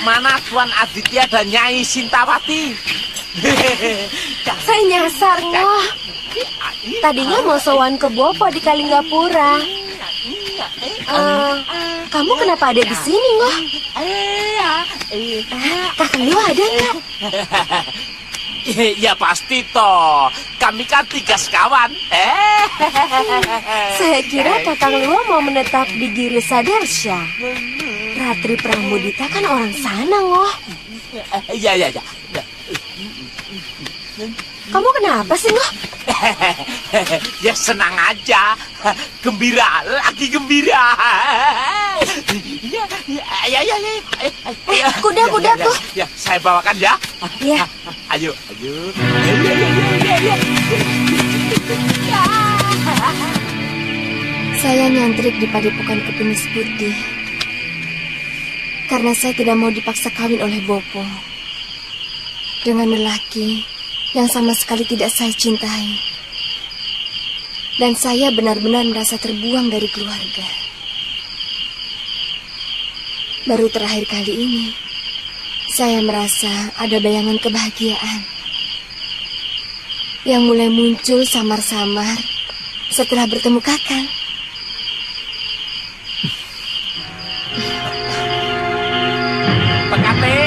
mana Tuan Aditya dan Nyai Sintawati? Saya nyasar, Ngoh. Tadinya mau sowan ke Bopo di Kalinggapura. Kamu kenapa ada di sini, Ngoh? Kakang Liwa ada nggak? Ya pasti toh, kami kan 3 sekawan. Saya kira Kakang Liwa mau menetap di Giri Sadersya. Ratri Pramudita kan orang sana, Ngoh. Ya. Kamu kenapa sih, Ngoh? Ya senang aja, lagi gembira. Ya. Kuda tuh. Ya, saya bawakan ya. Ya. Ayo. Saya nyantrik di padepokan Kepenis Putih karena saya tidak mau dipaksa kawin oleh Bopo dengan lelaki yang sama sekali tidak saya cintai. Dan saya benar-benar merasa terbuang dari keluarga. Baru terakhir kali ini, saya merasa ada bayangan kebahagiaan yang mulai muncul samar-samar setelah bertemu Kakang. Pekate,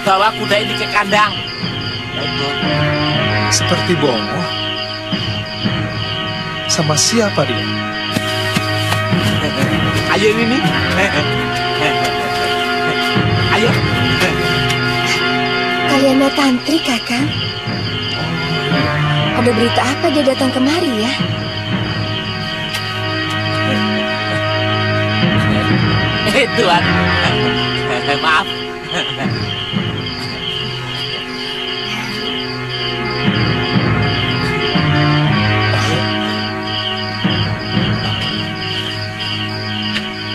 bawa kuda ini ke kandang. Seperti Bongo. Sama siapa dia? Ayo Nini. Ayo. Kalian Tantri, Kakang? Ada berita apa dia datang kemari ya? Tuan. Maaf.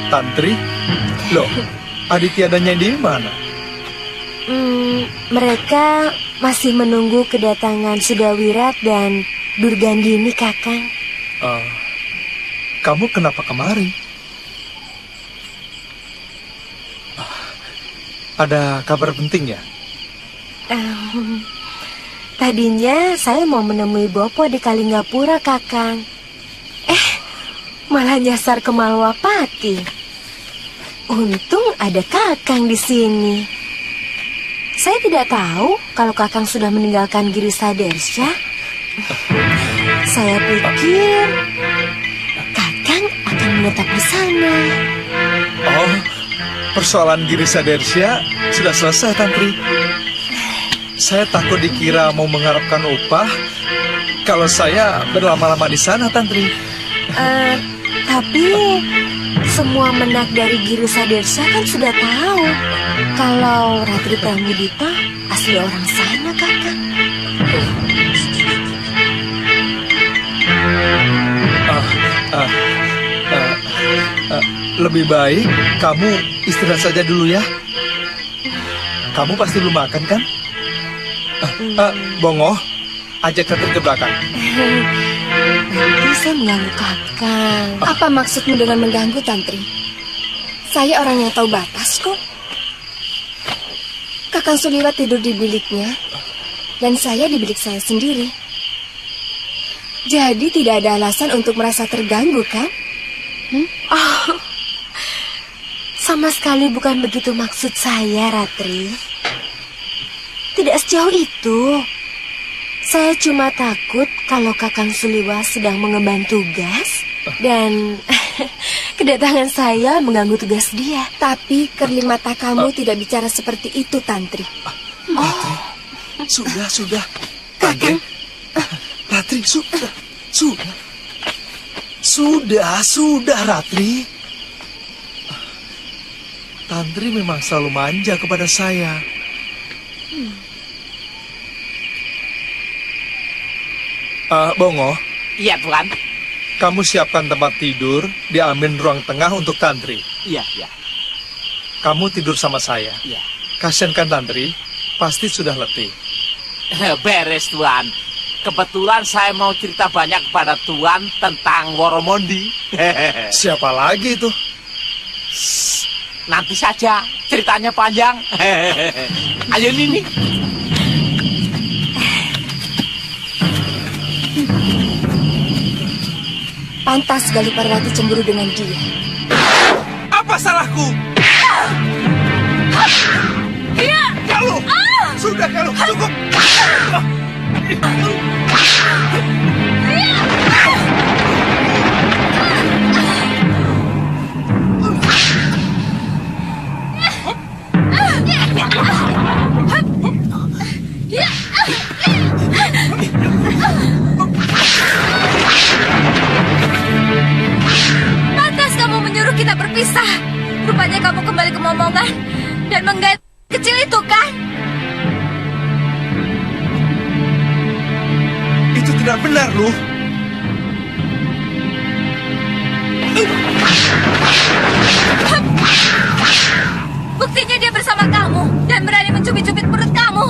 Tantri? Loh, Aditya dan Nyai Dewi mana? Mereka masih menunggu kedatangan Sudawirat dan Durgandini, Kakang. Kamu kenapa kemari? Ada kabar penting ya? Tadinya saya mau menemui Bopo di Kalinggapura, Kakang. Malah nyasar ke Malwapati. Untung ada Kakang di sini. Saya tidak tahu kalau Kakang sudah meninggalkan Giri Sadersya. Saya pikir Kakang akan menetap di sana. Oh, persoalan Giri Sadersya sudah selesai, Tantri. Saya takut dikira mau mengharapkan upah kalau saya berlama-lama di sana, Tantri. Tapi semua menak dari Giri Sadersha kan sudah tahu kalau Ratri Pramudita asli orang sana, Kakang. Lebih baik kamu istirahat saja dulu ya. Kamu pasti belum makan kan? Bongo, ajak Tantri ke belakang. Nanti saya mengganggu Kakang. Apa maksudmu dengan mengganggu, Tantri? Saya orang yang tahu batas kok. Kakang Suliwa tidur di biliknya, dan saya di bilik saya sendiri. Jadi tidak ada alasan untuk merasa terganggu, kan? Oh, sama sekali bukan begitu maksud saya, Ratri. Tidak sejauh itu. Saya cuma takut kalau Kakang Suliwa sedang mengemban tugas dan kedatangan saya mengganggu tugas dia. Tapi kerling mata kamu tidak bicara seperti itu, Tantri. Ratri, sudah. Tantri, Ratri, sudah, Ratri. Tantri memang selalu manja kepada saya. Bongo. Iya, Tuan. Kamu siapkan tempat tidur, diambil ruang tengah untuk Tantri. Iya. Kamu tidur sama saya. Iya. Kasian kan Tantri, pasti sudah letih. Beres, Tuan. Kebetulan saya mau cerita banyak kepada Tuan tentang Woromondi. Siapa lagi itu? Nanti saja, ceritanya panjang. Ayo Nini. Pantas Galuh Parwati cemburu dengan dia. Apa salahku? Iya. Galuh! Sudah, Galuh, cukup! Pantas kamu menyuruh kita berpisah. Rupanya kamu kembali ke Momongan dan menggait kecil itu, kan? Itu tidak benar, Luh. Buktinya dia bersama kamu dan berani mencubit-cubit perut kamu.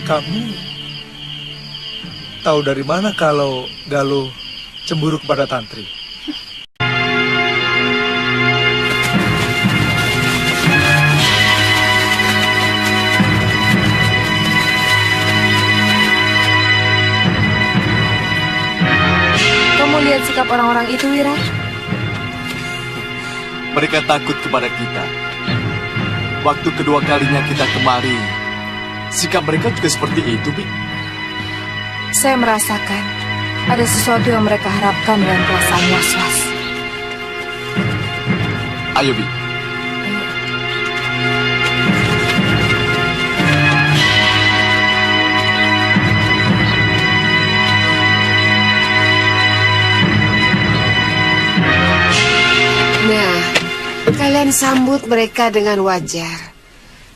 Kamu tahu dari mana kalau Galuh cemburu kepada Tantri? Kamu lihat sikap orang-orang itu, Wira? Mereka takut kepada kita. Waktu kedua kalinya kita kemari, sikap mereka juga seperti itu, Bi. Saya merasakan ada sesuatu yang mereka harapkan dengan perasaan was-was. Ayo, Bi. Nah, kalian sambut mereka dengan wajar.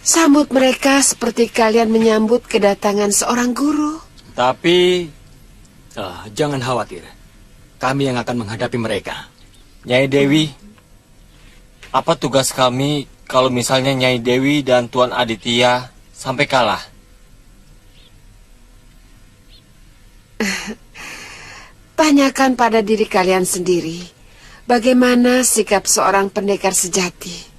Sambut mereka seperti kalian menyambut kedatangan seorang guru. Tapi jangan khawatir. Kami yang akan menghadapi mereka. Nyai Dewi, apa tugas kami kalau misalnya Nyai Dewi dan Tuan Aditya sampai kalah? Tanyakan pada diri kalian sendiri, bagaimana sikap seorang pendekar sejati.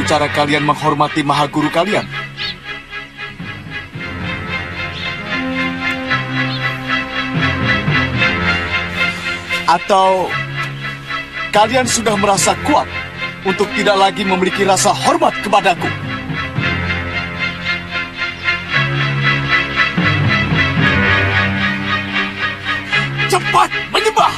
cara kalian menghormati maha guru kalian? Atau kalian sudah merasa kuat untuk tidak lagi memiliki rasa hormat kepadaku? Cepat menyembah!